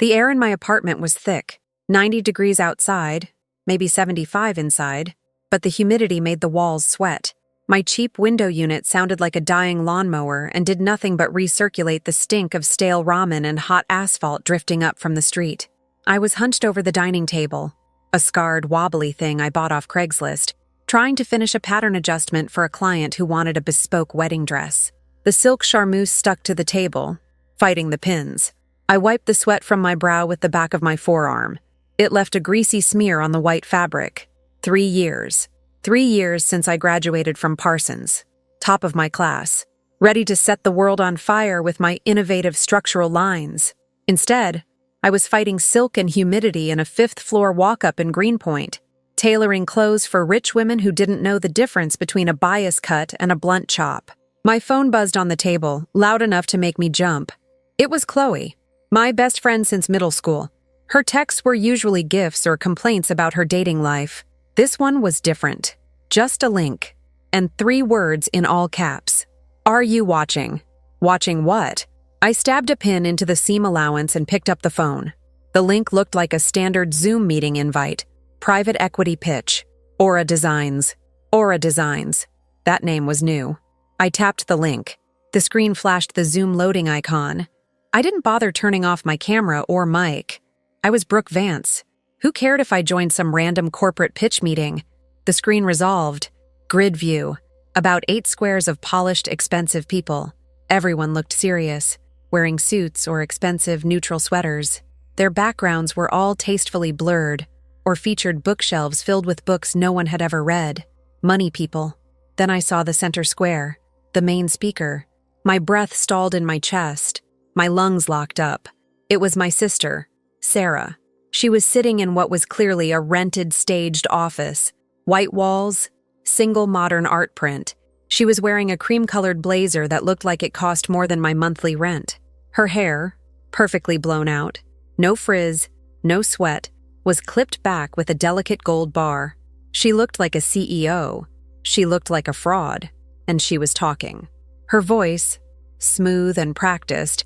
The air in my apartment was thick, 90 degrees outside, maybe 75 inside, but the humidity made the walls sweat. My cheap window unit sounded like a dying lawnmower and did nothing but recirculate the stink of stale ramen and hot asphalt drifting up from the street. I was hunched over the dining table, a scarred, wobbly thing I bought off Craigslist, trying to finish a pattern adjustment for a client who wanted a bespoke wedding dress. The silk charmeuse stuck to the table, fighting the pins. I wiped the sweat from my brow with the back of my forearm. It left a greasy smear on the white fabric. 3 years. 3 years since I graduated from Parsons, top of my class, ready to set the world on fire with my innovative structural lines. Instead, I was fighting silk and humidity in a 5th-floor walk-up in Greenpoint, tailoring clothes for rich women who didn't know the difference between a bias cut and a blunt chop. My phone buzzed on the table, loud enough to make me jump. It was Chloe, my best friend since middle school. Her texts were usually gifts or complaints about her dating life. This one was different. Just a link, and 3 words in all caps. Are you watching? Watching what? I stabbed a pin into the seam allowance and picked up the phone. The link looked like a standard Zoom meeting invite. Private equity pitch. Aura Designs. Aura Designs. That name was new. I tapped the link. The screen flashed the Zoom loading icon. I didn't bother turning off my camera or mic. I was Brooke Vance. Who cared if I joined some random corporate pitch meeting? The screen resolved. Grid view. About 8 squares of polished, expensive people. Everyone looked serious, wearing suits or expensive neutral sweaters. Their backgrounds were all tastefully blurred, or featured bookshelves filled with books no one had ever read. Money people. Then I saw the center square, the main speaker. My breath stalled in my chest. My lungs locked up. It was my sister, Sarah. She was sitting in what was clearly a rented, staged office. White walls, single modern art print. She was wearing a cream-colored blazer that looked like it cost more than my monthly rent. Her hair, perfectly blown out, no frizz, no sweat, was clipped back with a delicate gold bar. She looked like a CEO. She looked like a fraud. And she was talking. Her voice, smooth and practiced,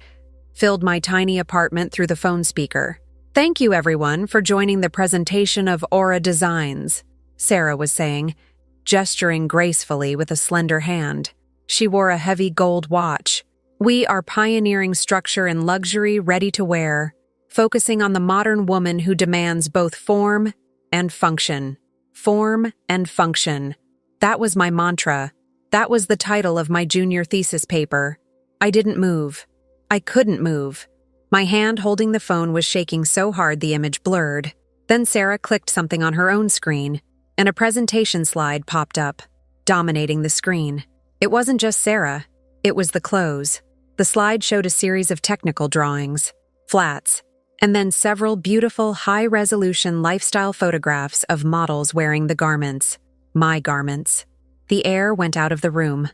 filled my tiny apartment through the phone speaker. "Thank you, everyone, for joining the presentation of Aura Designs," Sarah was saying, gesturing gracefully with a slender hand. She wore a heavy gold watch. "We are pioneering structure and luxury ready to wear, focusing on the modern woman who demands both form and function. Form and function." That was my mantra. That was the title of my junior thesis paper. I didn't move. I couldn't move. My hand holding the phone was shaking so hard the image blurred. Then Sarah clicked something on her own screen, and a presentation slide popped up, dominating the screen. It wasn't just Sarah. It was the close. The slide showed a series of technical drawings, flats, and then several beautiful high-resolution lifestyle photographs of models wearing the garments. My garments. The air went out of the room.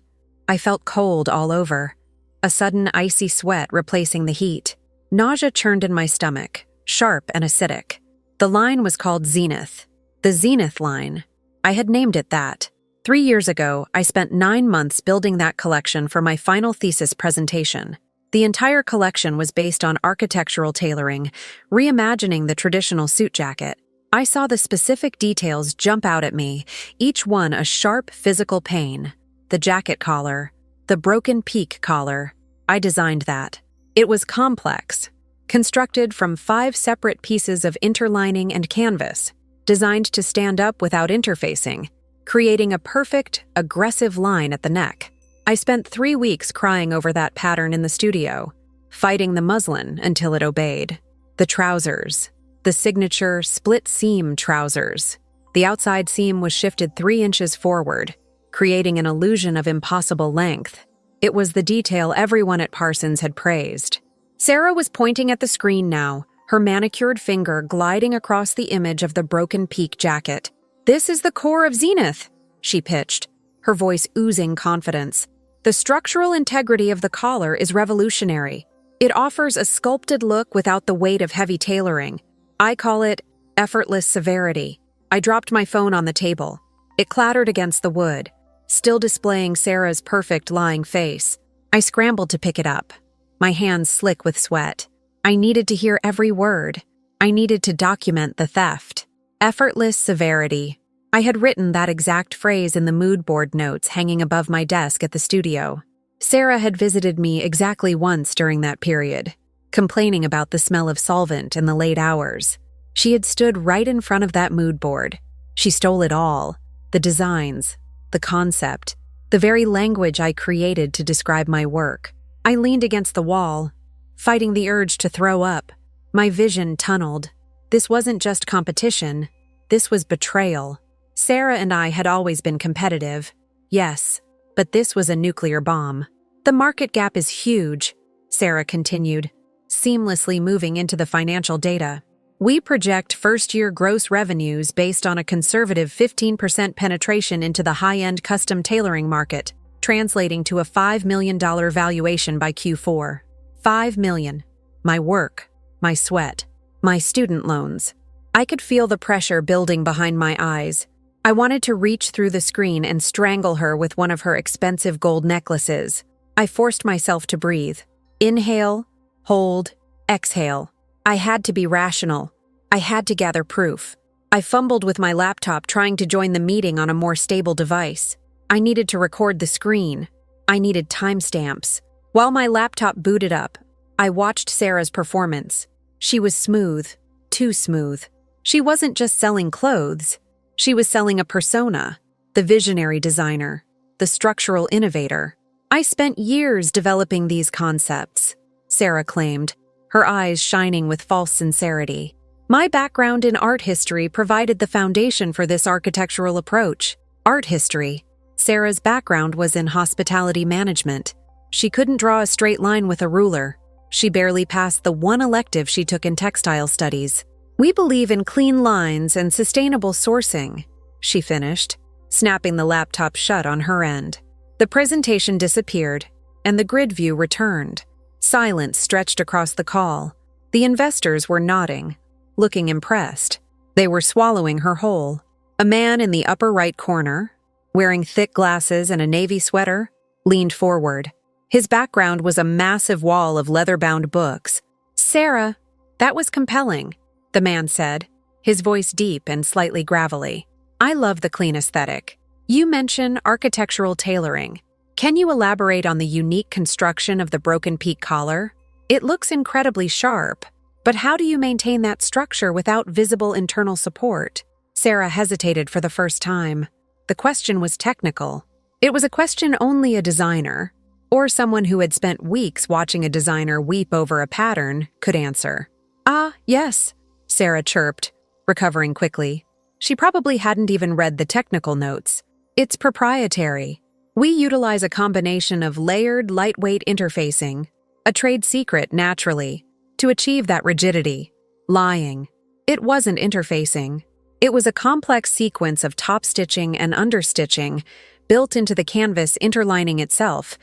I felt cold all over, a sudden icy sweat replacing the heat. Nausea churned in my stomach, sharp and acidic. The line was called Zenith. The Zenith line. I had named it that. 3 years ago, I spent 9 months building that collection for my final thesis presentation. The entire collection was based on architectural tailoring, reimagining the traditional suit jacket. I saw the specific details jump out at me, each one a sharp physical pain. The jacket collar, the broken peak collar. I designed that. It was complex, constructed from 5 separate pieces of interlining and canvas, designed to stand up without interfacing, creating a perfect, aggressive line at the neck. I spent 3 weeks crying over that pattern in the studio, fighting the muslin until it obeyed. The trousers. The signature split-seam trousers. The outside seam was shifted 3 inches forward, creating an illusion of impossible length. It was the detail everyone at Parsons had praised. Sarah was pointing at the screen now, her manicured finger gliding across the image of the broken peak jacket. "This is the core of Zenith," she pitched, her voice oozing confidence. "The structural integrity of the collar is revolutionary. It offers a sculpted look without the weight of heavy tailoring. I call it effortless severity." I dropped my phone on the table. It clattered against the wood, still displaying Sarah's perfect lying face. I scrambled to pick it up, my hands slick with sweat. I needed to hear every word. I needed to document the theft. Effortless severity. I had written that exact phrase in the mood board notes hanging above my desk at the studio. Sarah had visited me exactly once during that period, complaining about the smell of solvent in the late hours. She had stood right in front of that mood board. She stole it all. The designs, the concept, the very language I created to describe my work. I leaned against the wall, fighting the urge to throw up. My vision tunneled. This wasn't just competition. This was betrayal. Sarah and I had always been competitive. Yes, but this was a nuclear bomb. The market gap is huge, Sarah continued, seamlessly moving into the financial data. We project first-year gross revenues based on a conservative 15% penetration into the high-end custom tailoring market, translating to a $5 million valuation by Q4. $5 million. My work, my sweat, my student loans. I could feel the pressure building behind my eyes. I wanted to reach through the screen and strangle her with one of her expensive gold necklaces. I forced myself to breathe. Inhale, hold, exhale. I had to be rational. I had to gather proof. I fumbled with my laptop trying to join the meeting on a more stable device. I needed to record the screen. I needed timestamps. While my laptop booted up, I watched Sarah's performance. She was smooth, too smooth. She wasn't just selling clothes. She was selling a persona, the visionary designer, the structural innovator. I spent years developing these concepts, Sarah claimed, her eyes shining with false sincerity. My background in art history provided the foundation for this architectural approach. Art history. Sarah's background was in hospitality management. She couldn't draw a straight line with a ruler. She barely passed the one elective she took in textile studies. We believe in clean lines and sustainable sourcing, she finished, snapping the laptop shut on her end. The presentation disappeared, and the grid view returned. Silence stretched across the call. The investors were nodding, looking impressed. They were swallowing her whole. A man in the upper right corner, wearing thick glasses and a navy sweater, leaned forward. His background was a massive wall of leather-bound books. "Sarah, that was compelling," the man said, his voice deep and slightly gravelly. "I love the clean aesthetic. You mention architectural tailoring. Can you elaborate on the unique construction of the broken peak collar? It looks incredibly sharp, but how do you maintain that structure without visible internal support?" Sarah hesitated for the first time. The question was technical. It was a question only a designer, or someone who had spent weeks watching a designer weep over a pattern, could answer. "Ah, yes," Sarah chirped, recovering quickly. She probably hadn't even read the technical notes. "It's proprietary. We utilize a combination of layered, lightweight interfacing, a trade secret, naturally, to achieve that rigidity." Lying. It wasn't interfacing. It was a complex sequence of top-stitching and understitching built into the canvas interlining itself,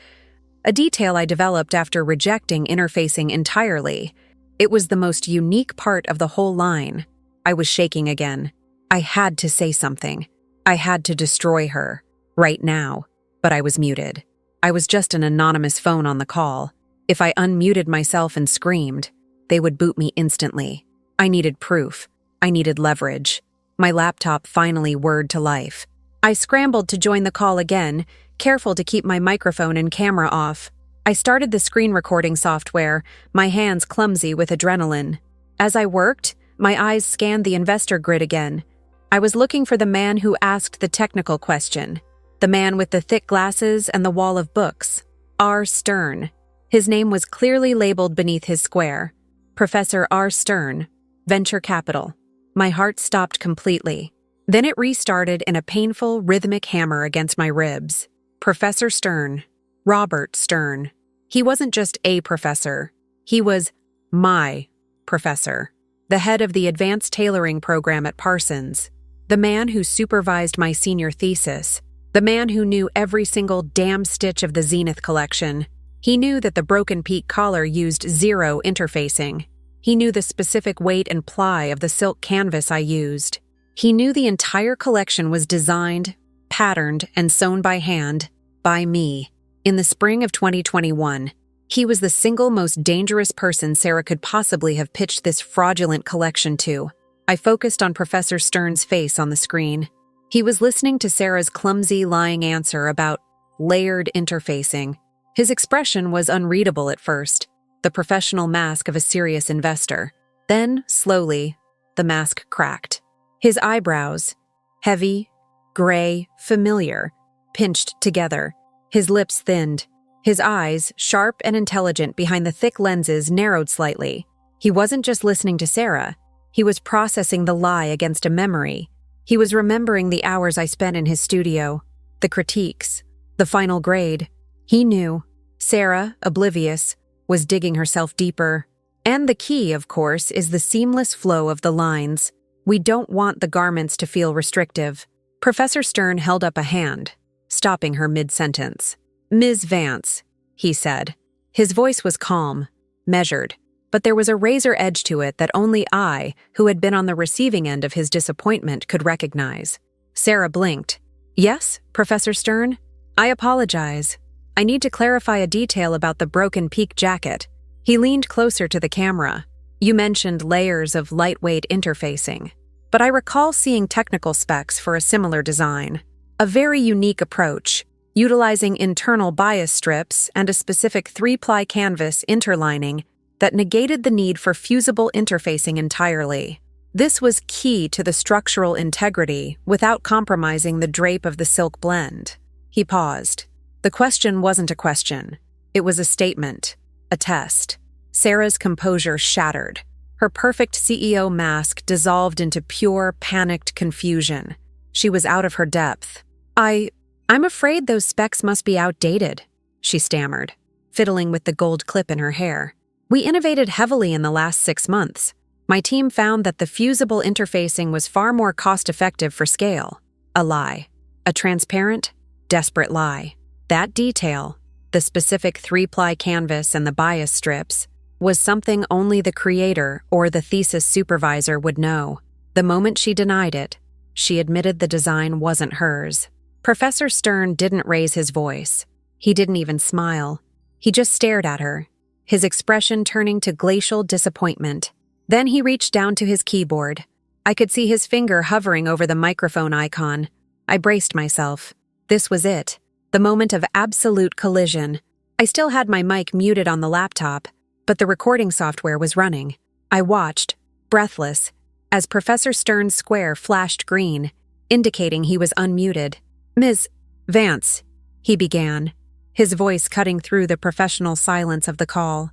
a detail I developed after rejecting interfacing entirely. It was the most unique part of the whole line. I was shaking again. I had to say something. I had to destroy her, right now, but I was muted. I was just an anonymous phone on the call. If I unmuted myself and screamed, they would boot me instantly. I needed proof. I needed leverage. My laptop finally whirred to life. I scrambled to join the call again, careful to keep my microphone and camera off. I started the screen recording software, my hands clumsy with adrenaline. As I worked, my eyes scanned the investor grid again. I was looking for the man who asked the technical question, the man with the thick glasses and the wall of books, R. Stern. His name was clearly labeled beneath his square, Professor R. Stern, Venture Capital. My heart stopped completely. Then it restarted in a painful, rhythmic hammer against my ribs. Professor Stern. Robert Stern. He wasn't just a professor. He was my professor. The head of the advanced tailoring program at Parsons. The man who supervised my senior thesis. The man who knew every single damn stitch of the Zenith collection. He knew that the broken peak collar used zero interfacing. He knew the specific weight and ply of the silk canvas I used. He knew the entire collection was designed, patterned, and sewn by hand, by me, in the spring of 2021. He was the single most dangerous person Sarah could possibly have pitched this fraudulent collection to. I focused on Professor Stern's face on the screen. He was listening to Sarah's clumsy, lying answer about layered interfacing. His expression was unreadable at first, the professional mask of a serious investor. Then, slowly, the mask cracked. His eyebrows, heavy, gray, familiar, pinched together. His lips thinned. His eyes, sharp and intelligent behind the thick lenses, narrowed slightly. He wasn't just listening to Sarah. He was processing the lie against a memory. He was remembering the hours I spent in his studio, the critiques, the final grade. He knew. Sarah, oblivious, was digging herself deeper. And the key, of course, is the seamless flow of the lines. We don't want the garments to feel restrictive. Professor Stern held up a hand, stopping her mid-sentence. "Ms. Vance," he said. His voice was calm, measured, but there was a razor edge to it that only I, who had been on the receiving end of his disappointment, could recognize. Sarah blinked. "Yes, Professor Stern? I apologize. I need to clarify a detail about the broken peak jacket." He leaned closer to the camera. "You mentioned layers of lightweight interfacing, but I recall seeing technical specs for a similar design. A very unique approach, utilizing internal bias strips and a specific 3-ply canvas interlining that negated the need for fusible interfacing entirely. This was key to the structural integrity without compromising the drape of the silk blend." He paused. The question wasn't a question. It was a statement, a test. Sarah's composure shattered. Her perfect CEO mask dissolved into pure, panicked confusion. She was out of her depth. I'm afraid those specs must be outdated," she stammered, fiddling with the gold clip in her hair. "We innovated heavily in the last 6 months. My team found that the fusible interfacing was far more cost-effective for scale." A lie. A transparent, desperate lie. That detail, the specific 3-ply canvas and the bias strips, was something only the creator or the thesis supervisor would know. The moment she denied it, she admitted the design wasn't hers. Professor Stern didn't raise his voice. He didn't even smile. He just stared at her, his expression turning to glacial disappointment. Then he reached down to his keyboard. I could see his finger hovering over the microphone icon. I braced myself. This was it, the moment of absolute collision. I still had my mic muted on the laptop, but the recording software was running. I watched, breathless, as Professor Stern's square flashed green, indicating he was unmuted. "Ms. Vance," he began, his voice cutting through the professional silence of the call.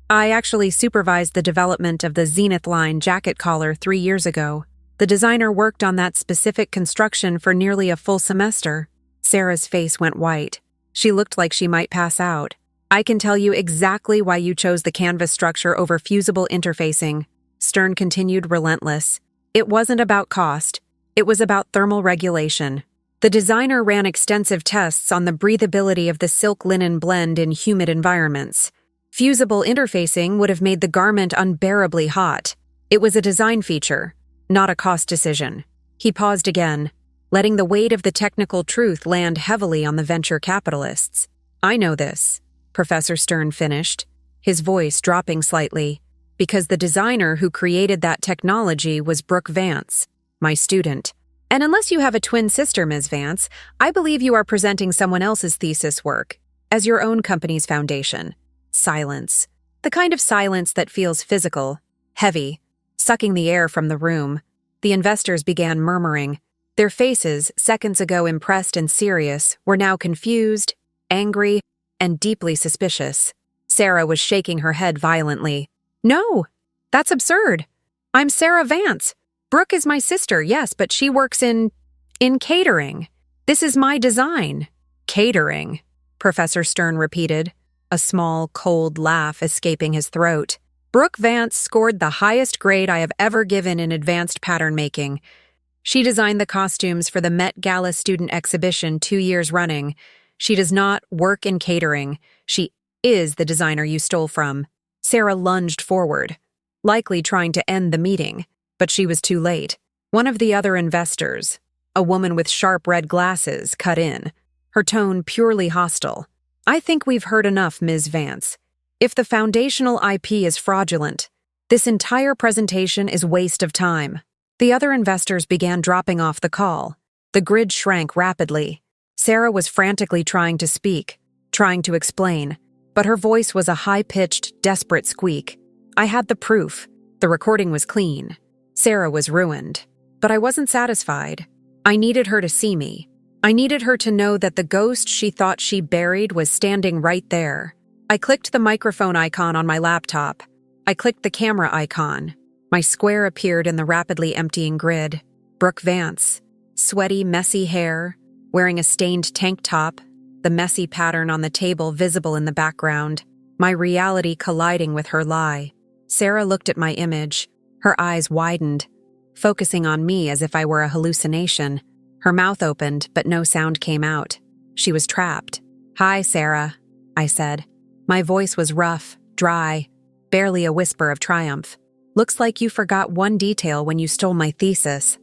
"I actually supervised the development of the Zenith Line jacket collar 3 years ago. The designer worked on that specific construction for nearly a full semester." Sarah's face went white. She looked like she might pass out. "I can tell you exactly why you chose the canvas structure over fusible interfacing," Stern continued, relentless. "It wasn't about cost. It was about thermal regulation. The designer ran extensive tests on the breathability of the silk linen blend in humid environments. Fusible interfacing would have made the garment unbearably hot. It was a design feature, not a cost decision." He paused again, letting the weight of the technical truth land heavily on the venture capitalists. "I know this," Professor Stern finished, his voice dropping slightly, "because the designer who created that technology was Brooke Vance, my student. And unless you have a twin sister, Ms. Vance, I believe you are presenting someone else's thesis work as your own company's foundation." Silence. The kind of silence that feels physical, heavy, sucking the air from the room. The investors began murmuring. Their faces, seconds ago impressed and serious, were now confused, angry, and deeply suspicious. Sarah was shaking her head violently. "No, that's absurd. I'm Sarah Vance. Brooke is my sister, yes, but she works in catering. This is my design." "Catering," Professor Stern repeated, a small, cold laugh escaping his throat. "Brooke Vance scored the highest grade I have ever given in advanced pattern making. She designed the costumes for the Met Gala student exhibition 2 years running. She does not work in catering. She is the designer you stole from." Sarah lunged forward, likely trying to end the meeting, but she was too late. One of the other investors, a woman with sharp red glasses, cut in, her tone purely hostile. I think we've heard enough, Ms. Vance. If the foundational IP is fraudulent, this entire presentation is waste of time. The other investors began dropping off the call. The grid shrank rapidly. Sarah was frantically trying to speak, trying to explain, but her voice was a high-pitched, desperate squeak. I had the proof. The recording was clean. Sarah was ruined. But I wasn't satisfied. I needed her to see me. I needed her to know that the ghost she thought she buried was standing right there. I clicked the microphone icon on my laptop. I clicked the camera icon. My square appeared in the rapidly emptying grid. Brooke Vance. Sweaty, messy hair, wearing a stained tank top, the messy pattern on the table visible in the background, my reality colliding with her lie. Sarah looked at my image. Her eyes widened, focusing on me as if I were a hallucination. Her mouth opened, but no sound came out. She was trapped. "Hi, Sarah," I said. My voice was rough, dry, barely a whisper of triumph. "Looks like you forgot one detail when you stole my thesis."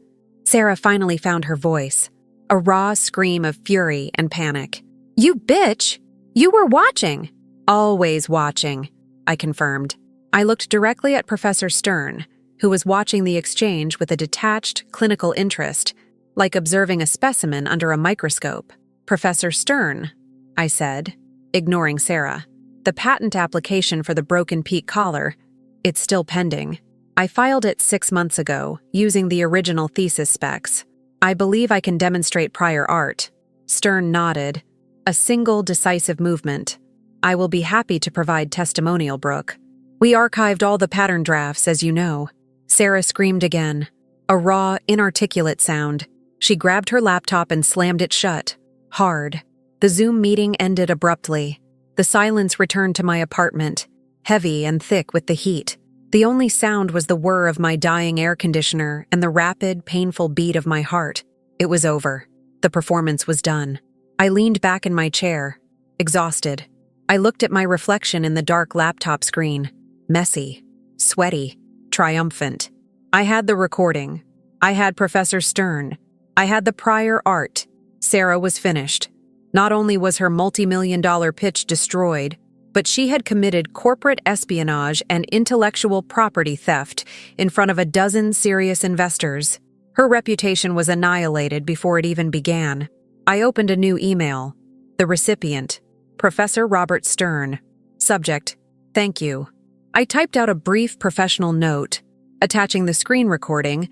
Sarah finally found her voice, a raw scream of fury and panic. "You bitch! You were watching!" "Always watching," I confirmed. I looked directly at Professor Stern, who was watching the exchange with a detached, clinical interest, like observing a specimen under a microscope. "Professor Stern," I said, ignoring Sarah. "The patent application for the broken peak collar, it's still pending. I filed it 6 months ago, using the original thesis specs. I believe I can demonstrate prior art." Stern nodded. "A single decisive movement. I will be happy to provide testimonial, Brooke. We archived all the pattern drafts, as you know." Sarah screamed again, a raw, inarticulate sound. She grabbed her laptop and slammed it shut, hard. The Zoom meeting ended abruptly. The silence returned to my apartment, heavy and thick with the heat. The only sound was the whir of my dying air conditioner and the rapid, painful beat of my heart. It was over. The performance was done. I leaned back in my chair, exhausted. I looked at my reflection in the dark laptop screen. Messy, sweaty, triumphant. I had the recording. I had Professor Stern. I had the prior art. Sarah was finished. Not only was her multi-million-dollar pitch destroyed, but she had committed corporate espionage and intellectual property theft in front of a dozen serious investors. Her reputation was annihilated before it even began. I opened a new email. The recipient, Professor Robert Stern. Subject, "Thank you." I typed out a brief professional note, attaching the screen recording,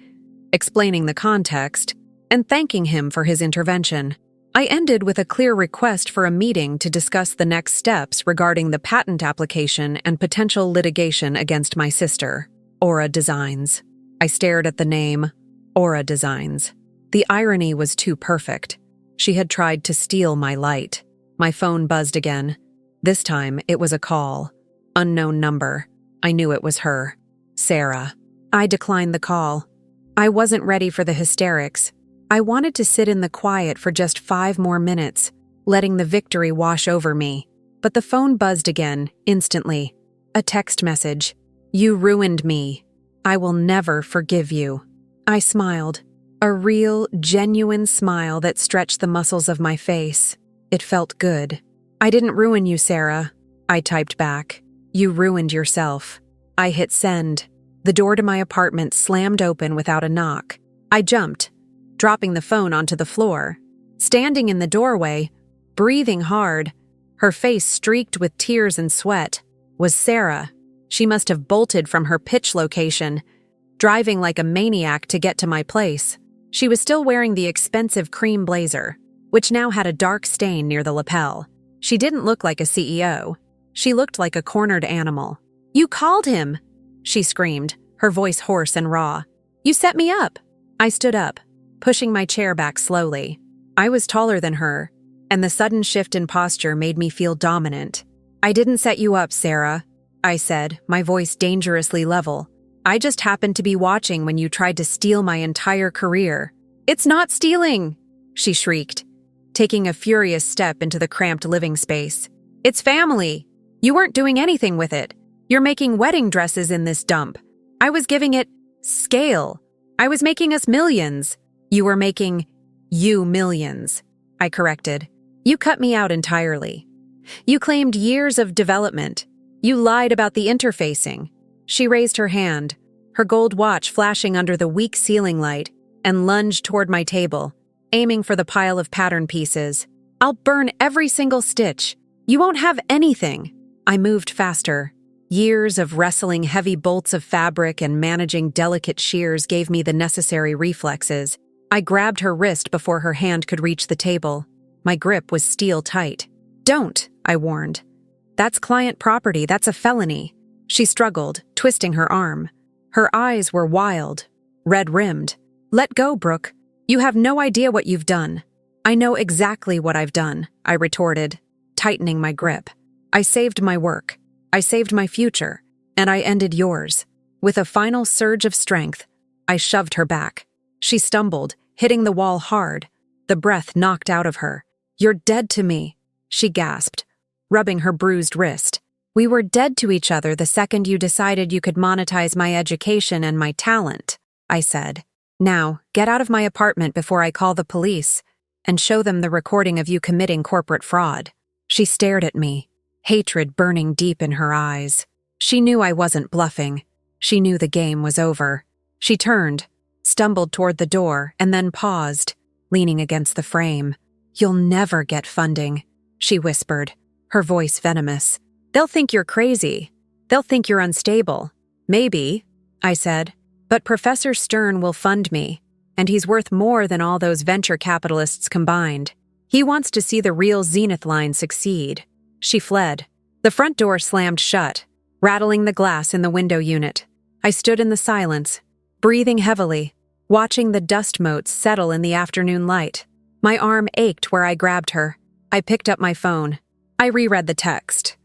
explaining the context, and thanking him for his intervention. I ended with a clear request for a meeting to discuss the next steps regarding the patent application and potential litigation against my sister, Aura Designs. I stared at the name, Aura Designs. The irony was too perfect. She had tried to steal my light. My phone buzzed again. This time, it was a call. Unknown number. I knew it was her. Sarah. I declined the call. I wasn't ready for the hysterics. I wanted to sit in the quiet for just 5 more minutes, letting the victory wash over me. But the phone buzzed again, instantly. A text message. "You ruined me. I will never forgive you." I smiled. A real, genuine smile that stretched the muscles of my face. It felt good. "I didn't ruin you, Sarah," I typed back. "You ruined yourself." I hit send. The door to my apartment slammed open without a knock. I jumped, dropping the phone onto the floor. Standing in the doorway, breathing hard, her face streaked with tears and sweat, was Sarah. She must have bolted from her pitch location, driving like a maniac to get to my place. She was still wearing the expensive cream blazer, which now had a dark stain near the lapel. She didn't look like a CEO. She looked like a cornered animal. "You called him!" she screamed, her voice hoarse and raw. "You set me up!" I stood up, pushing my chair back slowly. I was taller than her, and the sudden shift in posture made me feel dominant. "I didn't set you up, Sarah," I said, my voice dangerously level. "I just happened to be watching when you tried to steal my entire career." "It's not stealing!" she shrieked, taking a furious step into the cramped living space. "It's family. You weren't doing anything with it. You're making wedding dresses in this dump. I was giving it scale. I was making us millions. You were making you millions," I corrected. "You cut me out entirely." You claimed years of development. You lied about the interfacing. She raised her hand, her gold watch flashing under the weak ceiling light, and lunged toward my table, aiming for the pile of pattern pieces. I'll burn every single stitch. You won't have anything. I moved faster. Years of wrestling heavy bolts of fabric and managing delicate shears gave me the necessary reflexes. I grabbed her wrist before her hand could reach the table. My grip was steel tight. Don't, I warned. That's client property, that's a felony. She struggled, twisting her arm. Her eyes were wild, red-rimmed. Let go, Brooke. You have no idea what you've done. I know exactly what I've done, I retorted, tightening my grip. I saved my work. I saved my future. And I ended yours. With a final surge of strength, I shoved her back. She stumbled, hitting the wall hard, the breath knocked out of her. You're dead to me, she gasped, rubbing her bruised wrist. We were dead to each other the second you decided you could monetize my education and my talent, I said. Now, get out of my apartment before I call the police and show them the recording of you committing corporate fraud. She stared at me, hatred burning deep in her eyes. She knew I wasn't bluffing. She knew the game was over. She turned, stumbled toward the door, and then paused, leaning against the frame. You'll never get funding, she whispered, her voice venomous. They'll think you're crazy. They'll think you're unstable. Maybe, I said, but Professor Stern will fund me, and he's worth more than all those venture capitalists combined. He wants to see the real Zenith line succeed. She fled. The front door slammed shut, rattling the glass in the window unit. I stood in the silence, breathing heavily, watching the dust motes settle in the afternoon light. My arm ached where I grabbed her. I picked up my phone. I reread the text.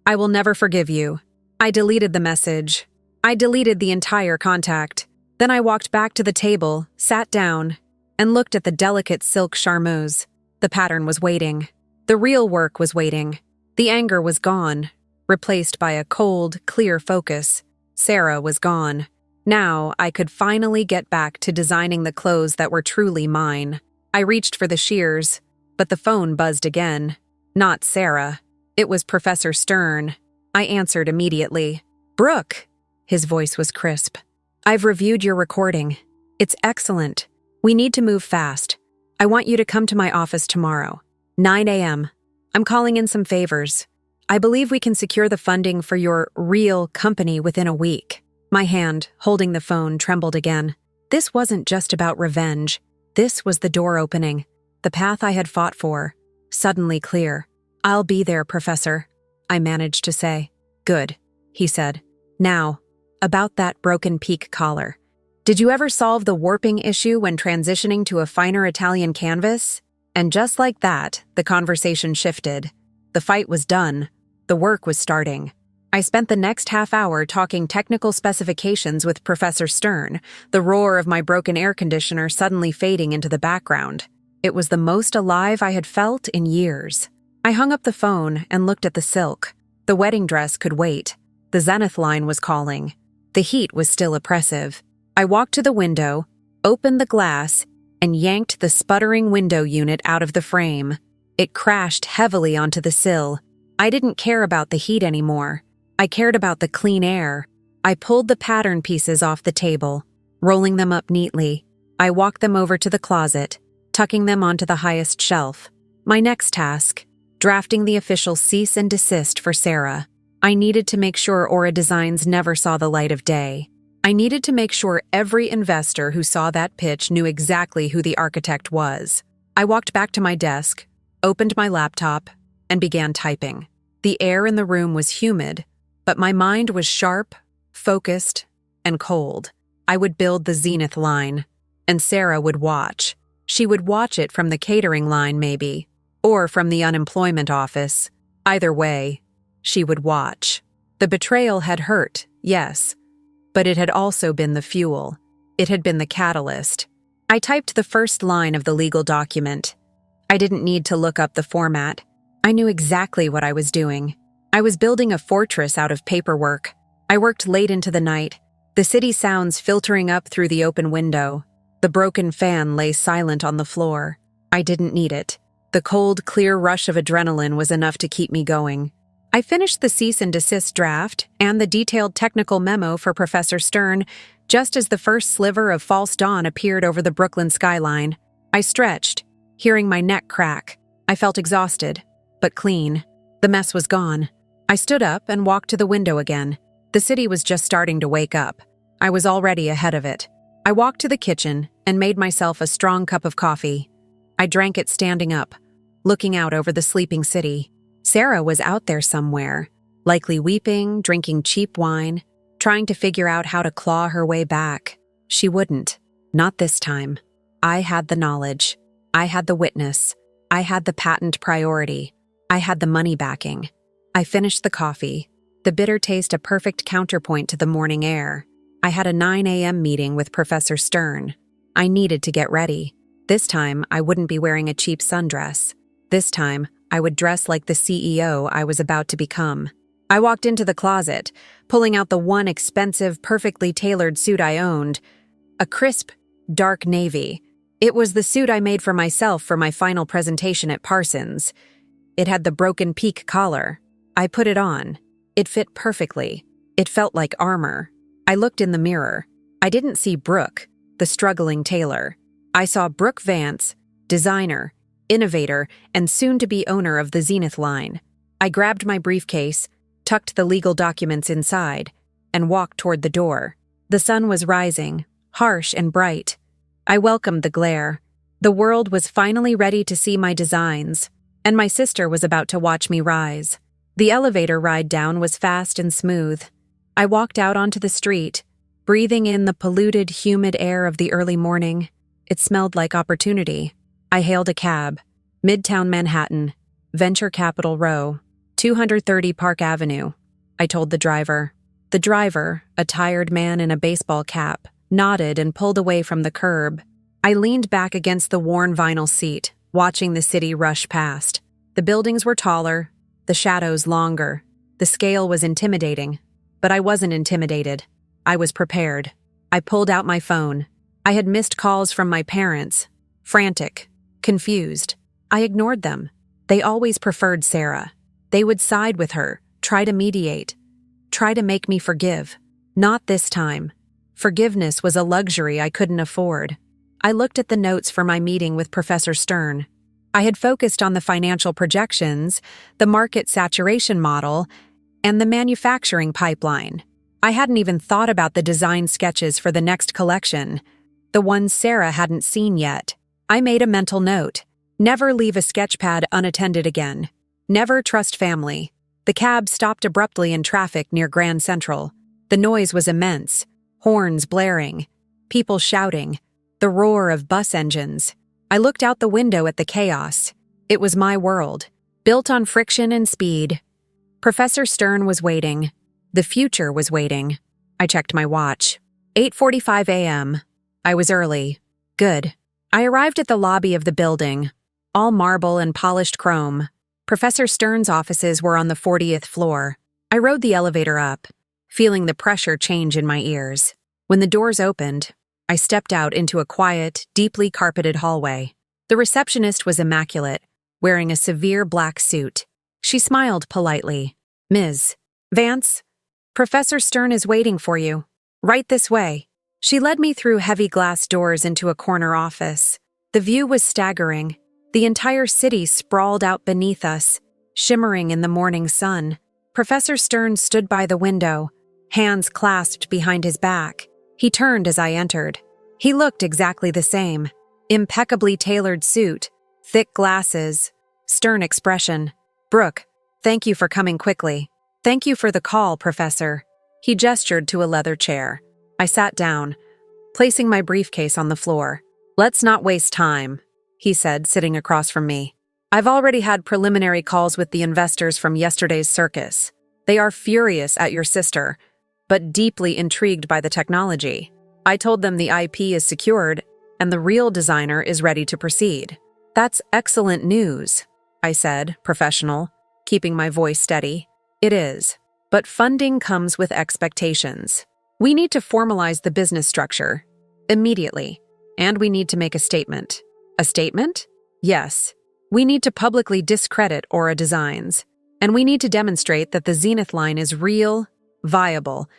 I will never forgive you. I deleted the message. I deleted the entire contact. Then I walked back to the table, sat down, and looked at the delicate silk charmeuse. The pattern was waiting. The real work was waiting. The anger was gone, replaced by a cold, clear focus. Sarah was gone. Now I could finally get back to designing the clothes that were truly mine. I reached for the shears, but the phone buzzed again. Not Sarah. It was Professor Stern. I answered immediately. Brooke! His voice was crisp. I've reviewed your recording. It's excellent. We need to move fast. I want you to come to my office tomorrow, 9 a.m. I'm calling in some favors. I believe we can secure the funding for your real company within a week. My hand, holding the phone, trembled again. This wasn't just about revenge. This was the door opening, the path I had fought for, suddenly clear. I'll be there, Professor, I managed to say. Good, he said. Now, about that broken peak collar. Did you ever solve the warping issue when transitioning to a finer Italian canvas? And just like that, the conversation shifted. The fight was done. The work was starting. I spent the next half hour talking technical specifications with Professor Stern, the roar of my broken air conditioner suddenly fading into the background. It was the most alive I had felt in years. I hung up the phone and looked at the silk. The wedding dress could wait. The Zenith line was calling. The heat was still oppressive. I walked to the window, opened the glass, and yanked the sputtering window unit out of the frame. It crashed heavily onto the sill. I didn't care about the heat anymore. I cared about the clean air. I pulled the pattern pieces off the table, rolling them up neatly. I walked them over to the closet, tucking them onto the highest shelf. My next task, drafting the official cease and desist for Sarah. I needed to make sure Aura Designs never saw the light of day. I needed to make sure every investor who saw that pitch knew exactly who the architect was. I walked back to my desk, opened my laptop, and began typing. The air in the room was humid, but my mind was sharp, focused, and cold. I would build the Zenith line, and Sarah would watch. She would watch it from the catering line, maybe, or from the unemployment office. Either way, she would watch. The betrayal had hurt, yes, but it had also been the fuel. It had been the catalyst. I typed the first line of the legal document. I didn't need to look up the format. I knew exactly what I was doing. I was building a fortress out of paperwork. I worked late into the night, the city sounds filtering up through the open window. The broken fan lay silent on the floor. I didn't need it. The cold, clear rush of adrenaline was enough to keep me going. I finished the cease and desist draft and the detailed technical memo for Professor Stern just as the first sliver of false dawn appeared over the Brooklyn skyline. I stretched, hearing my neck crack. I felt exhausted, but clean. The mess was gone. I stood up and walked to the window again. The city was just starting to wake up. I was already ahead of it. I walked to the kitchen and made myself a strong cup of coffee. I drank it standing up, looking out over the sleeping city. Sarah was out there somewhere, likely weeping, drinking cheap wine, trying to figure out how to claw her way back. She wouldn't. Not this time. I had the knowledge. I had the witness. I had the patent priority. I had the money backing. I finished the coffee, the bitter taste a perfect counterpoint to the morning air. I had a 9 a.m. meeting with Professor Stern. I needed to get ready. This time, I wouldn't be wearing a cheap sundress. This time, I would dress like the CEO I was about to become. I walked into the closet, pulling out the one expensive, perfectly tailored suit I owned, a crisp, dark navy. It was the suit I made for myself for my final presentation at Parsons. It had the broken peak collar. I put it on. It fit perfectly. It felt like armor. I looked in the mirror. I didn't see Brooke, the struggling tailor. I saw Brooke Vance, designer, innovator, and soon-to-be owner of the Zenith line. I grabbed my briefcase, tucked the legal documents inside, and walked toward the door. The sun was rising, harsh and bright. I welcomed the glare. The world was finally ready to see my designs, and my sister was about to watch me rise. The elevator ride down was fast and smooth. I walked out onto the street, breathing in the polluted, humid air of the early morning. It smelled like opportunity. I hailed a cab. Midtown Manhattan, Venture Capital Row, 230 Park Avenue. I told the driver. The driver, a tired man in a baseball cap, nodded and pulled away from the curb. I leaned back against the worn vinyl seat, watching the city rush past. The buildings were taller, the shadows longer. The scale was intimidating, but I wasn't intimidated. I was prepared. I pulled out my phone. I had missed calls from my parents. Frantic, confused. I ignored them. They always preferred Sarah. They would side with her, try to mediate, try to make me forgive. Not this time. Forgiveness was a luxury I couldn't afford. I looked at the notes for my meeting with Professor Stern. I had focused on the financial projections, the market saturation model, and the manufacturing pipeline. I hadn't even thought about the design sketches for the next collection, the ones Sarah hadn't seen yet. I made a mental note. Never leave a sketchpad unattended again. Never trust family. The cab stopped abruptly in traffic near Grand Central. The noise was immense. Horns blaring. People shouting. The roar of bus engines. I looked out the window at the chaos. It was my world, built on friction and speed. Professor Stern was waiting. The future was waiting. I checked my watch. 8:45 a.m. I was early. Good. I arrived at the lobby of the building, all marble and polished chrome. Professor Stern's offices were on the 40th floor. I rode the elevator up, feeling the pressure change in my ears. When the doors opened, I stepped out into a quiet, deeply carpeted hallway. The receptionist was immaculate, wearing a severe black suit. She smiled politely. "Ms. Vance, Professor Stern is waiting for you. Right this way." She led me through heavy glass doors into a corner office. The view was staggering. The entire city sprawled out beneath us, shimmering in the morning sun. Professor Stern stood by the window, hands clasped behind his back. He turned as I entered. He looked exactly the same. Impeccably tailored suit, thick glasses, stern expression. "Brooke, thank you for coming quickly. Thank you for the call, Professor." He gestured to a leather chair. I sat down, placing my briefcase on the floor. "Let's not waste time," he said, sitting across from me. "I've already had preliminary calls with the investors from yesterday's circus. They are furious at your sister, but deeply intrigued by the technology. I told them the IP is secured and the real designer is ready to proceed." "That's excellent news," I said, professional, keeping my voice steady. "It is, but funding comes with expectations. We need to formalize the business structure immediately, and we need to make a statement." "A statement?" "Yes. We need to publicly discredit Aura Designs, and we need to demonstrate that the Zenith line is real, viable,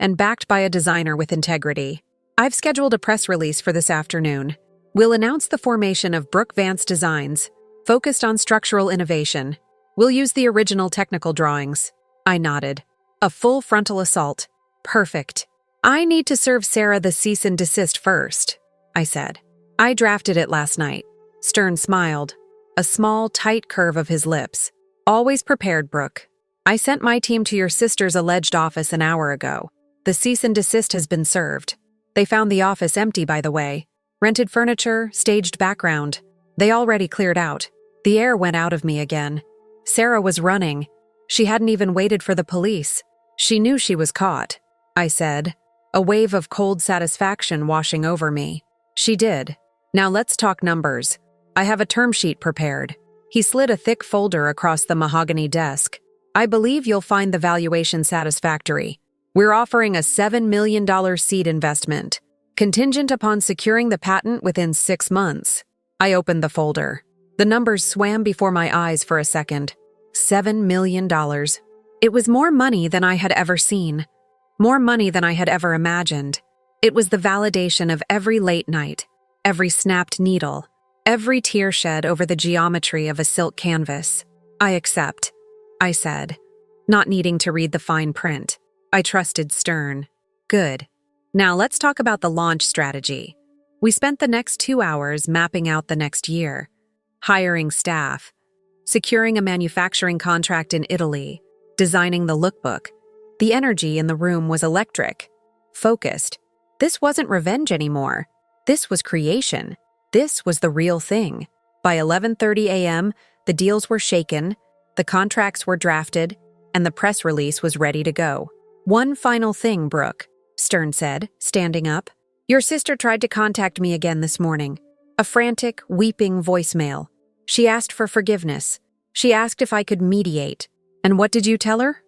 and backed by a designer with integrity. I've scheduled a press release for this afternoon. We'll announce the formation of Brooke Vance Designs, focused on structural innovation. We'll use the original technical drawings. I nodded. A full frontal assault. Perfect. I need to serve Sarah the cease and desist first, I said. I drafted it last night. Stern smiled, a small, tight curve of his lips. Always prepared, Brooke. I sent my team to your sister's alleged office an hour ago. The cease and desist has been served. They found the office empty, by the way. Rented furniture, staged background. They already cleared out. The air went out of me again. Sarah was running. She hadn't even waited for the police. She knew she was caught, I said, a wave of cold satisfaction washing over me. She did. Now let's talk numbers. I have a term sheet prepared. He slid a thick folder across the mahogany desk. I believe you'll find the valuation satisfactory. We're offering a $7 million seed investment, contingent upon securing the patent within 6 months. I opened the folder. The numbers swam before my eyes for a second. $7 million. It was more money than I had ever seen. More money than I had ever imagined. It was the validation of every late night, every snapped needle, every tear shed over the geometry of a silk canvas. I accept, I said, not needing to read the fine print. I trusted Stern. Good. Now let's talk about the launch strategy. We spent the next 2 hours mapping out the next year, hiring staff, securing a manufacturing contract in Italy, designing the lookbook. The energy in the room was electric, focused. This wasn't revenge anymore. This was creation. This was the real thing. By 11:30 a.m., the deals were shaken, the contracts were drafted, and the press release was ready to go. One final thing, Brooke, Stern said, standing up. Your sister tried to contact me again this morning. A frantic, weeping voicemail. She asked for forgiveness. She asked if I could mediate. And what did you tell her?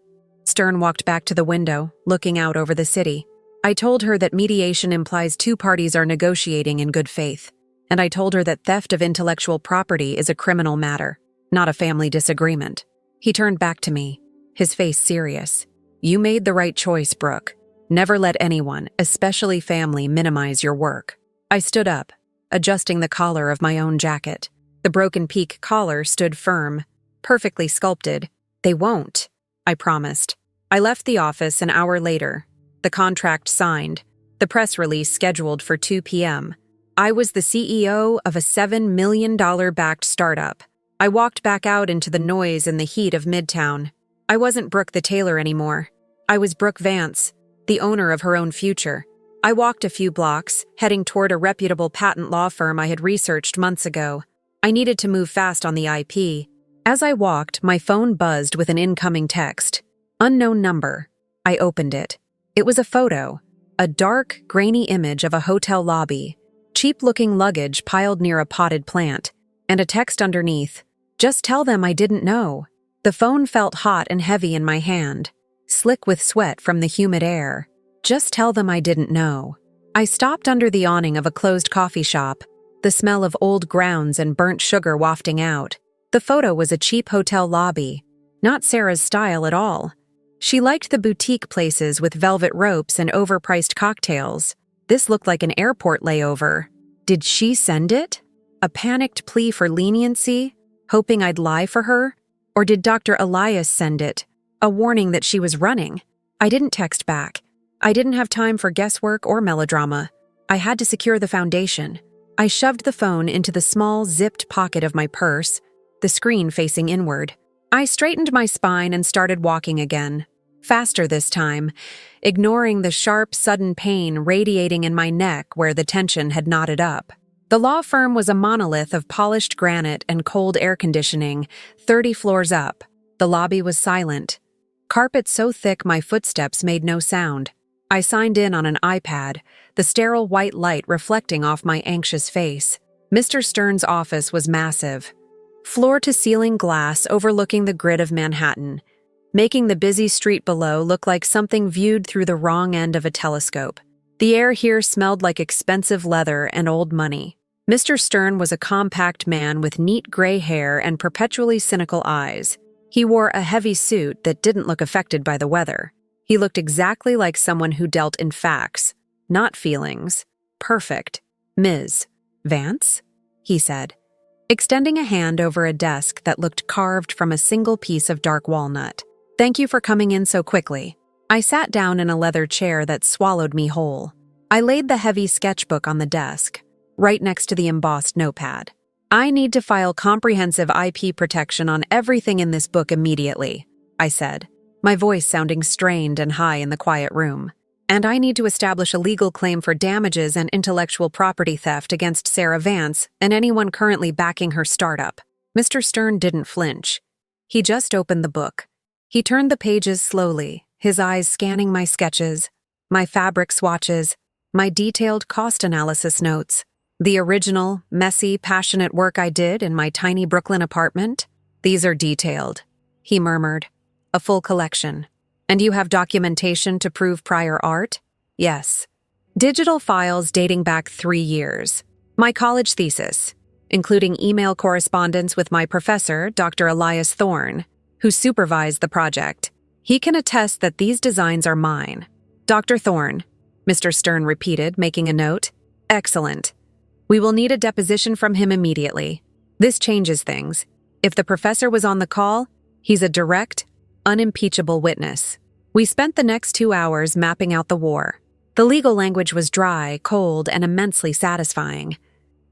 Stern walked back to the window, looking out over the city. I told her that mediation implies 2 parties are negotiating in good faith. And I told her that theft of intellectual property is a criminal matter, not a family disagreement. He turned back to me, his face serious. You made the right choice, Brooke. Never let anyone, especially family, minimize your work. I stood up, adjusting the collar of my own jacket. The broken peak collar stood firm, perfectly sculpted. They won't, I promised. I left the office an hour later. The contract signed, the press release scheduled for 2 p.m. I was the CEO of a $7 million backed startup. I walked back out into the noise and the heat of Midtown. I wasn't Brooke the tailor anymore. I was Brooke Vance, the owner of her own future. I walked a few blocks, heading toward a reputable patent law firm I had researched months ago. I needed to move fast on the IP. As I walked, my phone buzzed with an incoming text. Unknown number. I opened it. It was a photo, a dark, grainy image of a hotel lobby, cheap-looking luggage piled near a potted plant, and a text underneath. Just tell them I didn't know. The phone felt hot and heavy in my hand, slick with sweat from the humid air. Just tell them I didn't know. I stopped under the awning of a closed coffee shop, the smell of old grounds and burnt sugar wafting out. The photo was a cheap hotel lobby, not Sarah's style at all. She liked the boutique places with velvet ropes and overpriced cocktails. This looked like an airport layover. Did she send it? A panicked plea for leniency, hoping I'd lie for her? Or did Dr. Elias send it, a warning that she was running? I didn't text back. I didn't have time for guesswork or melodrama. I had to secure the foundation. I shoved the phone into the small, zipped pocket of my purse, the screen facing inward. I straightened my spine and started walking again. Faster this time, ignoring the sharp, sudden pain radiating in my neck where the tension had knotted up. The law firm was a monolith of polished granite and cold air conditioning, 30 floors up. The lobby was silent. Carpet so thick my footsteps made no sound. I signed in on an iPad, the sterile white light reflecting off my anxious face. Mr. Stern's office was massive. Floor-to-ceiling glass overlooking the grid of Manhattan, making the busy street below look like something viewed through the wrong end of a telescope. The air here smelled like expensive leather and old money. Mr. Stern was a compact man with neat gray hair and perpetually cynical eyes. He wore a heavy suit that didn't look affected by the weather. He looked exactly like someone who dealt in facts, not feelings. Perfect. Ms. Vance? He said, extending a hand over a desk that looked carved from a single piece of dark walnut. Thank you for coming in so quickly. I sat down in a leather chair that swallowed me whole. I laid the heavy sketchbook on the desk, right next to the embossed notepad. I need to file comprehensive IP protection on everything in this book immediately, I said, my voice sounding strained and high in the quiet room. And I need to establish a legal claim for damages and intellectual property theft against Sarah Vance and anyone currently backing her startup. Mr. Stern didn't flinch. He just opened the book. He turned the pages slowly, his eyes scanning my sketches, my fabric swatches, my detailed cost analysis notes, the original, messy, passionate work I did in my tiny Brooklyn apartment. These are detailed, he murmured. A full collection. And you have documentation to prove prior art? Yes. Digital files dating back 3 years. My college thesis, including email correspondence with my professor, Dr. Elias Thorne, who supervised the project. He can attest that these designs are mine. Dr. Thorne, Mr. Stern repeated, making a note. Excellent. We will need a deposition from him immediately. This changes things. If the professor was on the call, he's a direct, unimpeachable witness. We spent the next 2 hours mapping out the war. The legal language was dry, cold, and immensely satisfying.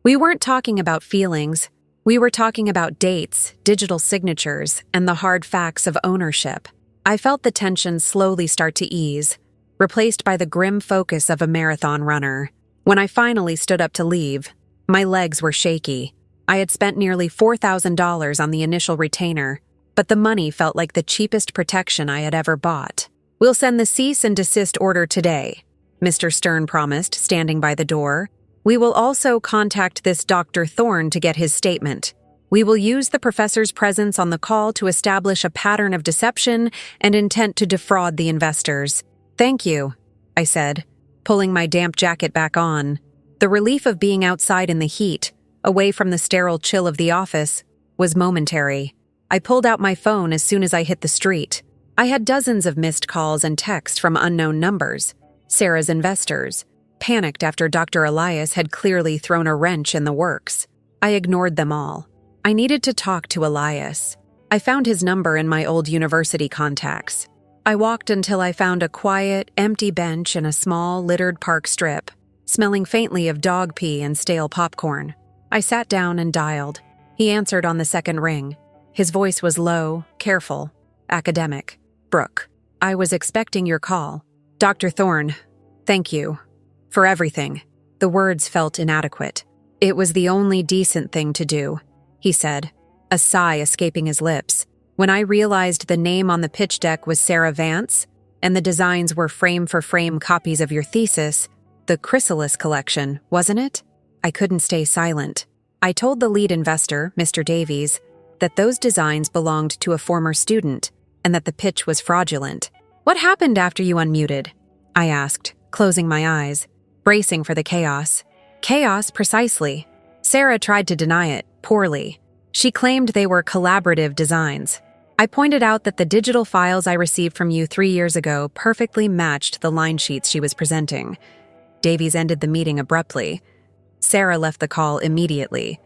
We weren't talking about feelings. We were talking about dates, digital signatures, and the hard facts of ownership. I felt the tension slowly start to ease, replaced by the grim focus of a marathon runner. When I finally stood up to leave, my legs were shaky. I had spent nearly $4,000 on the initial retainer, but the money felt like the cheapest protection I had ever bought. We'll send the cease and desist order today, Mr. Stern promised, standing by the door. We will also contact this Dr. Thorne to get his statement. We will use the professor's presence on the call to establish a pattern of deception and intent to defraud the investors. Thank you, I said, pulling my damp jacket back on. The relief of being outside in the heat, away from the sterile chill of the office, was momentary. I pulled out my phone as soon as I hit the street. I had dozens of missed calls and texts from unknown numbers. Sarah's investors, panicked after Dr. Elias had clearly thrown a wrench in the works. I ignored them all. I needed to talk to Elias. I found his number in my old university contacts. I walked until I found a quiet, empty bench in a small, littered park strip, smelling faintly of dog pee and stale popcorn. I sat down and dialed. He answered on the second ring. His voice was low, careful, academic. Brooke, I was expecting your call. Dr. Thorne, thank you. For everything. The words felt inadequate. It was the only decent thing to do, he said, a sigh escaping his lips. When I realized the name on the pitch deck was Sarah Vance, and the designs were frame-for-frame copies of your thesis, the Chrysalis collection, wasn't it? I couldn't stay silent. I told the lead investor, Mr. Davies, that those designs belonged to a former student, and that the pitch was fraudulent. What happened after you unmuted? I asked, closing my eyes, bracing for the chaos. Chaos, precisely. Sarah tried to deny it, poorly. She claimed they were collaborative designs. I pointed out that the digital files I received from you 3 years ago perfectly matched the line sheets she was presenting. Davies ended the meeting abruptly. Sarah left the call immediately.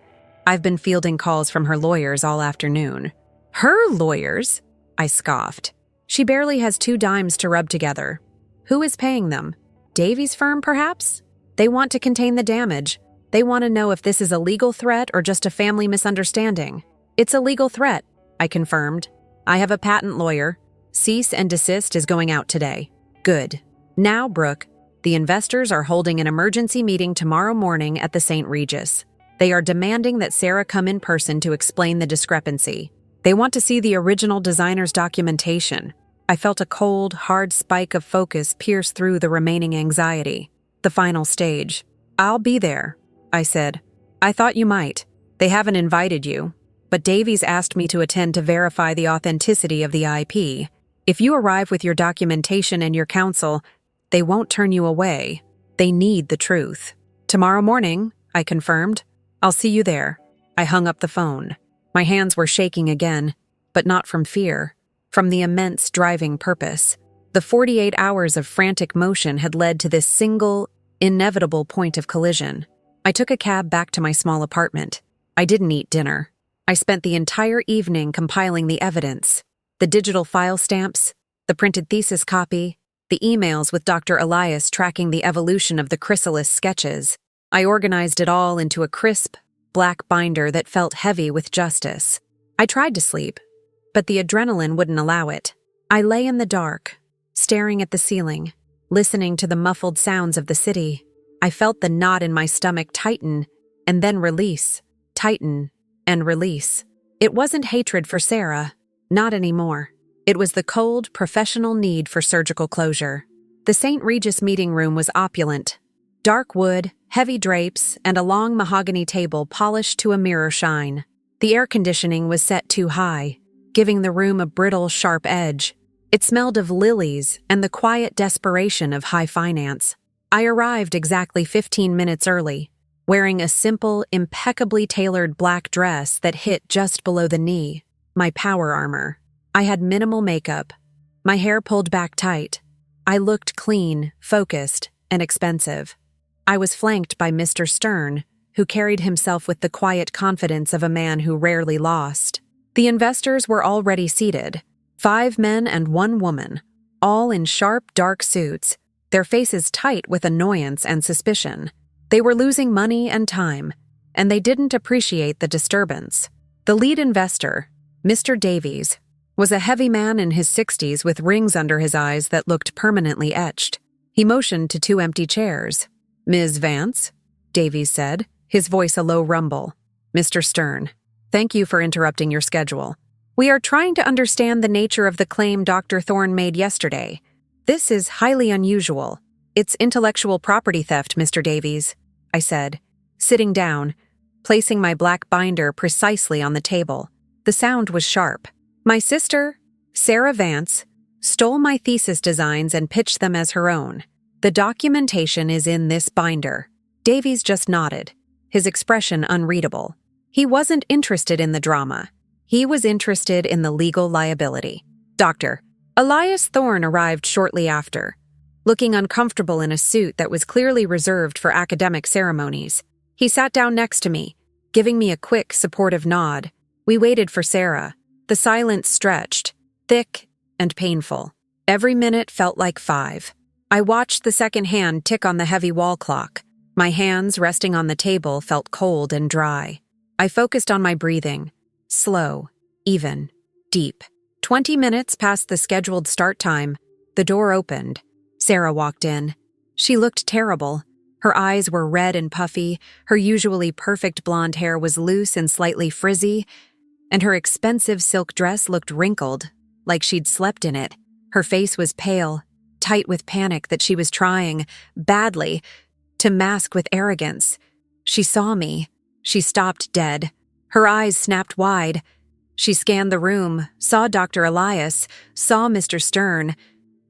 I've been fielding calls from her lawyers all afternoon. Her lawyers? I scoffed. She barely has 2 dimes to rub together. Who is paying them? Davies' firm, perhaps? They want to contain the damage. They want to know if this is a legal threat or just a family misunderstanding. It's a legal threat, I confirmed. I have a patent lawyer. Cease and desist is going out today. Good. Now, Brooke, the investors are holding an emergency meeting tomorrow morning at the St. Regis. They are demanding that Sarah come in person to explain the discrepancy. They want to see the original designer's documentation. I felt a cold, hard spike of focus pierce through the remaining anxiety. The final stage. I'll be there, I said. I thought you might. They haven't invited you, but Davies asked me to attend to verify the authenticity of the IP. If you arrive with your documentation and your counsel, they won't turn you away. They need the truth. Tomorrow morning, I confirmed. I'll see you there. I hung up the phone. My hands were shaking again, but not from fear, from the immense driving purpose. The 48 hours of frantic motion had led to this single, inevitable point of collision. I took a cab back to my small apartment. I didn't eat dinner. I spent the entire evening compiling the evidence, the digital file stamps, the printed thesis copy, the emails with Dr. Elias tracking the evolution of the chrysalis sketches. I organized it all into a crisp, black binder that felt heavy with justice. I tried to sleep, but the adrenaline wouldn't allow it. I lay in the dark, staring at the ceiling, listening to the muffled sounds of the city. I felt the knot in my stomach tighten and then release, tighten and release. It wasn't hatred for Sarah, not anymore. It was the cold, professional need for surgical closure. The St. Regis meeting room was opulent. Dark wood, heavy drapes, and a long mahogany table polished to a mirror shine. The air conditioning was set too high, giving the room a brittle, sharp edge. It smelled of lilies and the quiet desperation of high finance. I arrived exactly 15 minutes early, wearing a simple, impeccably tailored black dress that hit just below the knee, my power armor. I had minimal makeup, my hair pulled back tight. I looked clean, focused, and expensive. I was flanked by Mr. Stern, who carried himself with the quiet confidence of a man who rarely lost. The investors were already seated, 5 men and 1 woman, all in sharp, dark suits, their faces tight with annoyance and suspicion. They were losing money and time, and they didn't appreciate the disturbance. The lead investor, Mr. Davies, was a heavy man in his 60s with rings under his eyes that looked permanently etched. He motioned to 2 empty chairs. "Ms. Vance," Davies said, his voice a low rumble. "Mr. Stern, thank you for interrupting your schedule. We are trying to understand the nature of the claim Dr. Thorne made yesterday. This is highly unusual. It's intellectual property theft, Mr. Davies," I said, sitting down, placing my black binder precisely on the table. The sound was sharp. "My sister, Sarah Vance, stole my thesis designs and pitched them as her own. The documentation is in this binder." Davies just nodded, his expression unreadable. He wasn't interested in the drama. He was interested in the legal liability. Dr. Elias Thorne arrived shortly after, looking uncomfortable in a suit that was clearly reserved for academic ceremonies. He sat down next to me, giving me a quick, supportive nod. We waited for Sarah. The silence stretched, thick and painful. Every minute felt like 5. I watched the second hand tick on the heavy wall clock. My hands, resting on the table, felt cold and dry. I focused on my breathing. Slow, even, deep. 20 minutes past the scheduled start time, the door opened. Sarah walked in. She looked terrible. Her eyes were red and puffy, her usually perfect blonde hair was loose and slightly frizzy, and her expensive silk dress looked wrinkled, like she'd slept in it. Her face was pale, tight with panic that she was trying, badly, to mask with arrogance. She saw me. She stopped dead. Her eyes snapped wide. She scanned the room, saw Dr. Elias, saw Mr. Stern,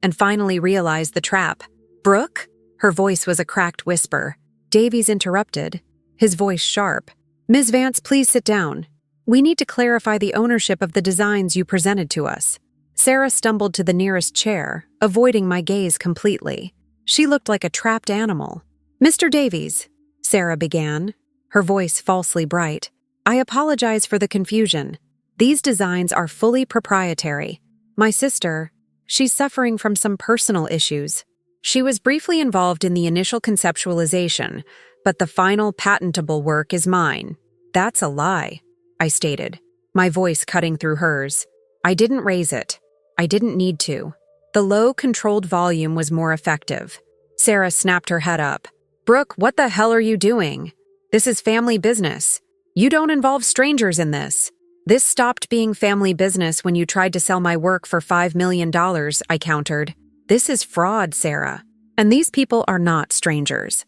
and finally realized the trap. "Brooke?" Her voice was a cracked whisper. Davies interrupted, his voice sharp. "Ms. Vance, please sit down. We need to clarify the ownership of the designs you presented to us." Sarah stumbled to the nearest chair, avoiding my gaze completely. She looked like a trapped animal. "Mr. Davies," Sarah began, her voice falsely bright, "I apologize for the confusion. These designs are fully proprietary. My sister, she's suffering from some personal issues. She was briefly involved in the initial conceptualization, but the final patentable work is mine." "That's a lie," I stated, my voice cutting through hers. I didn't raise it. I didn't need to. The low, controlled volume was more effective. Sarah snapped her head up. "Brooke, what the hell are you doing? This is family business. You don't involve strangers in this." "This stopped being family business when you tried to sell my work for $5 million, I countered. "This is fraud, Sarah. And these people are not strangers.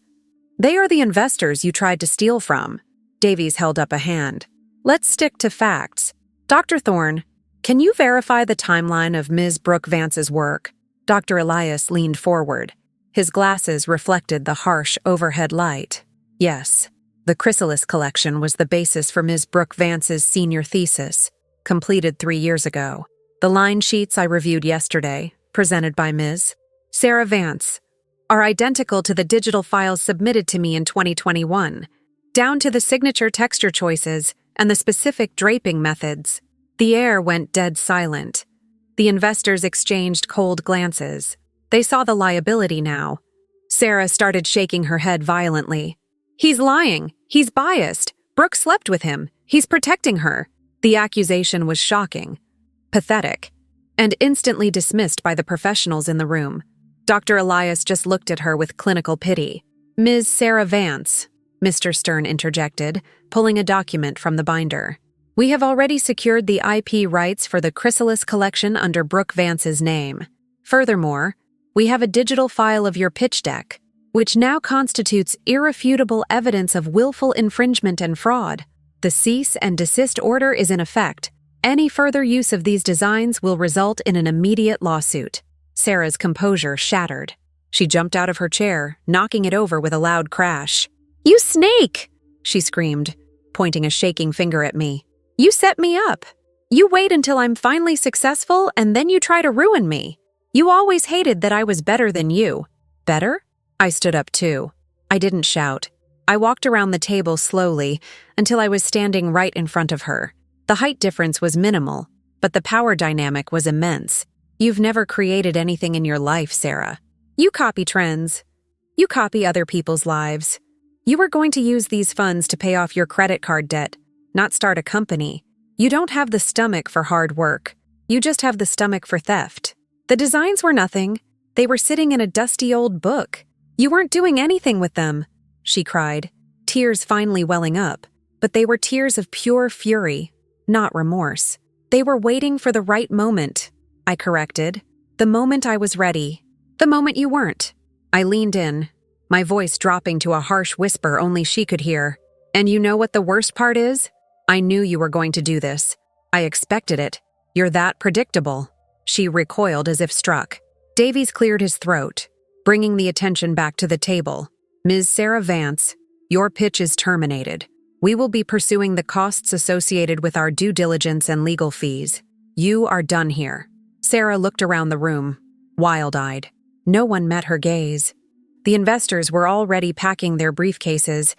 They are the investors you tried to steal from." Davies held up a hand. "Let's stick to facts. Dr. Thorne, can you verify the timeline of Ms. Brooke Vance's work?" Dr. Elias leaned forward. His glasses reflected the harsh overhead light. "Yes." The Chrysalis collection was the basis for Ms. Brooke Vance's senior thesis, completed 3 years ago. The line sheets I reviewed yesterday, presented by Ms. Sarah Vance, are identical to the digital files submitted to me in 2021, down to the signature texture choices and the specific draping methods. The air went dead silent. The investors exchanged cold glances. They saw the liability now. Sarah started shaking her head violently. "He's lying. He's biased. Brooke slept with him. He's protecting her." The accusation was shocking, pathetic, and instantly dismissed by the professionals in the room. Dr. Elias just looked at her with clinical pity. "Ms. Sarah Vance," Mr. Stern interjected, pulling a document from the binder. "We have already secured the IP rights for the Chrysalis collection under Brooke Vance's name. Furthermore, we have a digital file of your pitch deck, which now constitutes irrefutable evidence of willful infringement and fraud. The cease and desist order is in effect. Any further use of these designs will result in an immediate lawsuit." Sarah's composure shattered. She jumped out of her chair, knocking it over with a loud crash. "You snake!" she screamed, pointing a shaking finger at me. "You set me up. You wait until I'm finally successful and then you try to ruin me. You always hated that I was better than you." "Better?" I stood up too. I didn't shout. I walked around the table slowly until I was standing right in front of her. The height difference was minimal, but the power dynamic was immense. "You've never created anything in your life, Sarah. You copy trends. You copy other people's lives. You were going to use these funds to pay off your credit card debt, not start a company. You don't have the stomach for hard work. You just have the stomach for theft. The designs were nothing. They were sitting in a dusty old book. You weren't doing anything with them," she cried, tears finally welling up, but they were tears of pure fury, not remorse. "They were waiting for the right moment," I corrected. "The moment I was ready. The moment you weren't." I leaned in, my voice dropping to a harsh whisper only she could hear. "And you know what the worst part is? I knew you were going to do this. I expected it. You're that predictable." She recoiled as if struck. Davies cleared his throat, bringing the attention back to the table. "Ms. Sarah Vance, your pitch is terminated. We will be pursuing the costs associated with our due diligence and legal fees. You are done here." Sarah looked around the room, wild-eyed. No one met her gaze. The investors were already packing their briefcases,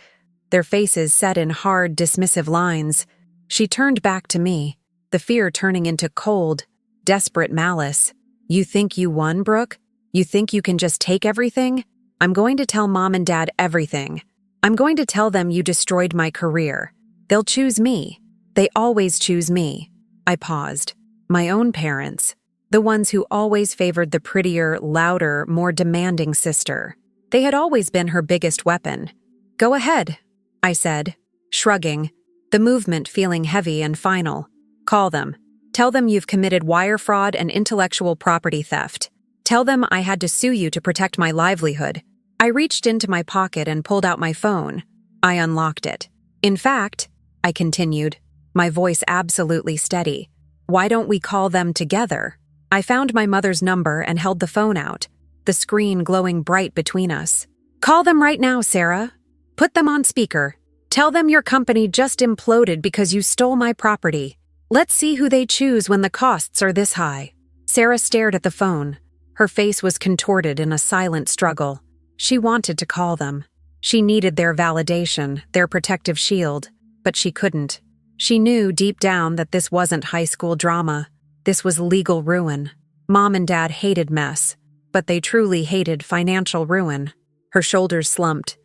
their faces set in hard, dismissive lines. She turned back to me, the fear turning into cold, desperate malice. "You think you won, Brooke? You think you can just take everything? I'm going to tell Mom and Dad everything. I'm going to tell them you destroyed my career. They'll choose me. They always choose me." I paused. My own parents, the ones who always favored the prettier, louder, more demanding sister. They had always been her biggest weapon. "Go ahead," I said, shrugging, the movement feeling heavy and final. "Call them. Tell them you've committed wire fraud and intellectual property theft. Tell them I had to sue you to protect my livelihood." I reached into my pocket and pulled out my phone. I unlocked it. "In fact," I continued, my voice absolutely steady, "why don't we call them together?" I found my mother's number and held the phone out, the screen glowing bright between us. "Call them right now, Sarah. Put them on speaker. Tell them your company just imploded because you stole my property. Let's see who they choose when the costs are this high." Sarah stared at the phone. Her face was contorted in a silent struggle. She wanted to call them. She needed their validation, their protective shield, but she couldn't. She knew deep down that this wasn't high school drama. This was legal ruin. Mom and Dad hated mess, but they truly hated financial ruin. Her shoulders slumped.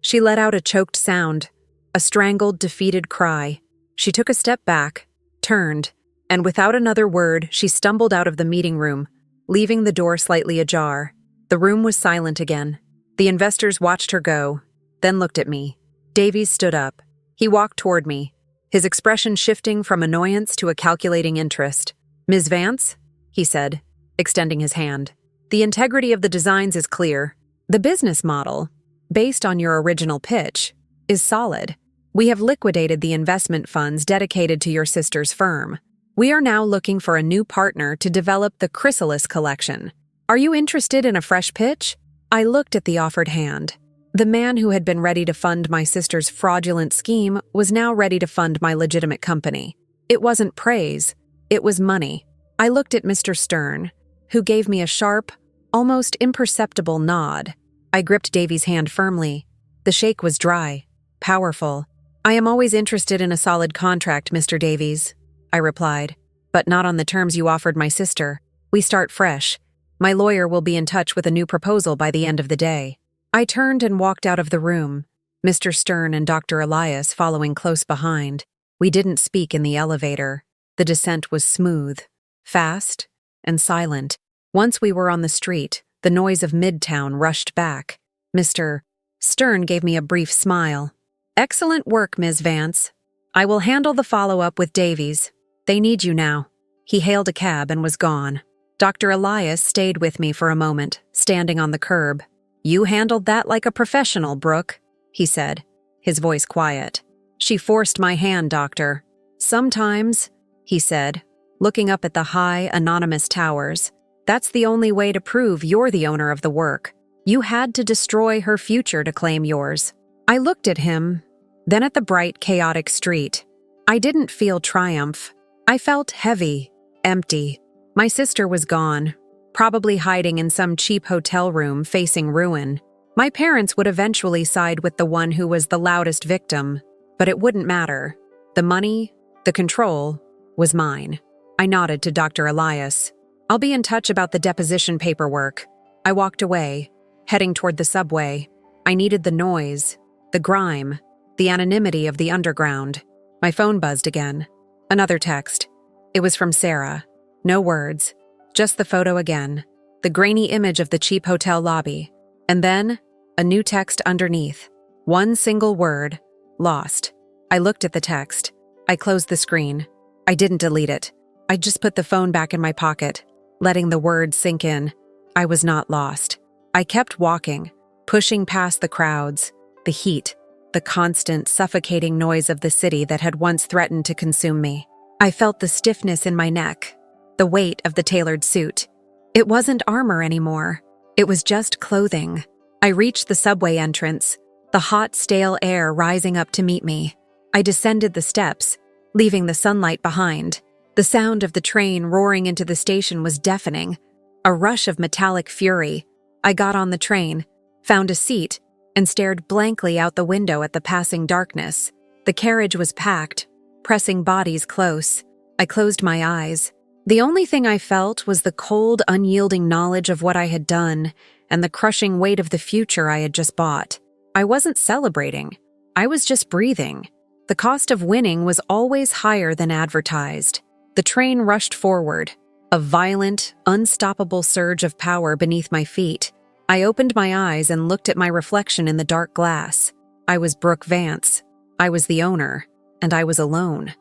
She let out a choked sound, a strangled, defeated cry. She took a step back, turned, and without another word, she stumbled out of the meeting room, leaving the door slightly ajar. The room was silent again. The investors watched her go, then looked at me. Davies stood up. He walked toward me, his expression shifting from annoyance to a calculating interest. "Ms. Vance?" he said, extending his hand. "The integrity of the designs is clear. The business model, based on your original pitch, is solid. We have liquidated the investment funds dedicated to your sister's firm. We are now looking for a new partner to develop the Chrysalis collection. Are you interested in a fresh pitch?" I looked at the offered hand. The man who had been ready to fund my sister's fraudulent scheme was now ready to fund my legitimate company. It wasn't praise, it was money. I looked at Mr. Stern, who gave me a sharp, almost imperceptible nod. I gripped Davy's hand firmly. The shake was dry, powerful. "I am always interested in a solid contract, Mr. Davies," I replied, "but not on the terms you offered my sister. We start fresh. My lawyer will be in touch with a new proposal by the end of the day." I turned and walked out of the room, Mr. Stern and Dr. Elias following close behind. We didn't speak in the elevator. The descent was smooth, fast, and silent. Once we were on the street, the noise of Midtown rushed back. Mr. Stern gave me a brief smile. "Excellent work, Ms. Vance. I will handle the follow-up with Davies. They need you now." He hailed a cab and was gone. Dr. Elias stayed with me for a moment, standing on the curb. "You handled that like a professional, Brooke," he said, his voice quiet. "She forced my hand, Doctor." "Sometimes," he said, looking up at the high, anonymous towers, "that's the only way to prove you're the owner of the work. You had to destroy her future to claim yours." I looked at him, then at the bright, chaotic street. I didn't feel triumph. I felt heavy, empty. My sister was gone, probably hiding in some cheap hotel room facing ruin. My parents would eventually side with the one who was the loudest victim, but it wouldn't matter. The money, the control, was mine. I nodded to Dr. Elias. "I'll be in touch about the deposition paperwork." I walked away, heading toward the subway. I needed the noise, the grime, the anonymity of the underground. My phone buzzed again. Another text. It was from Sarah. No words, just the photo again, the grainy image of the cheap hotel lobby. And then, a new text underneath. One single word, lost. I looked at the text. I closed the screen. I didn't delete it. I just put the phone back in my pocket, letting the words sink in. I was not lost. I kept walking, pushing past the crowds, the heat, the constant, suffocating noise of the city that had once threatened to consume me. I felt the stiffness in my neck, the weight of the tailored suit. It wasn't armor anymore. It was just clothing. I reached the subway entrance, the hot, stale air rising up to meet me. I descended the steps, leaving the sunlight behind. The sound of the train roaring into the station was deafening, a rush of metallic fury. I got on the train, found a seat, and stared blankly out the window at the passing darkness. The carriage was packed, pressing bodies close. I closed my eyes. The only thing I felt was the cold, unyielding knowledge of what I had done and the crushing weight of the future I had just bought. I wasn't celebrating. I was just breathing. The cost of winning was always higher than advertised. The train rushed forward, a violent, unstoppable surge of power beneath my feet. I opened my eyes and looked at my reflection in the dark glass. I was Brooke Vance. I was the owner, and I was alone.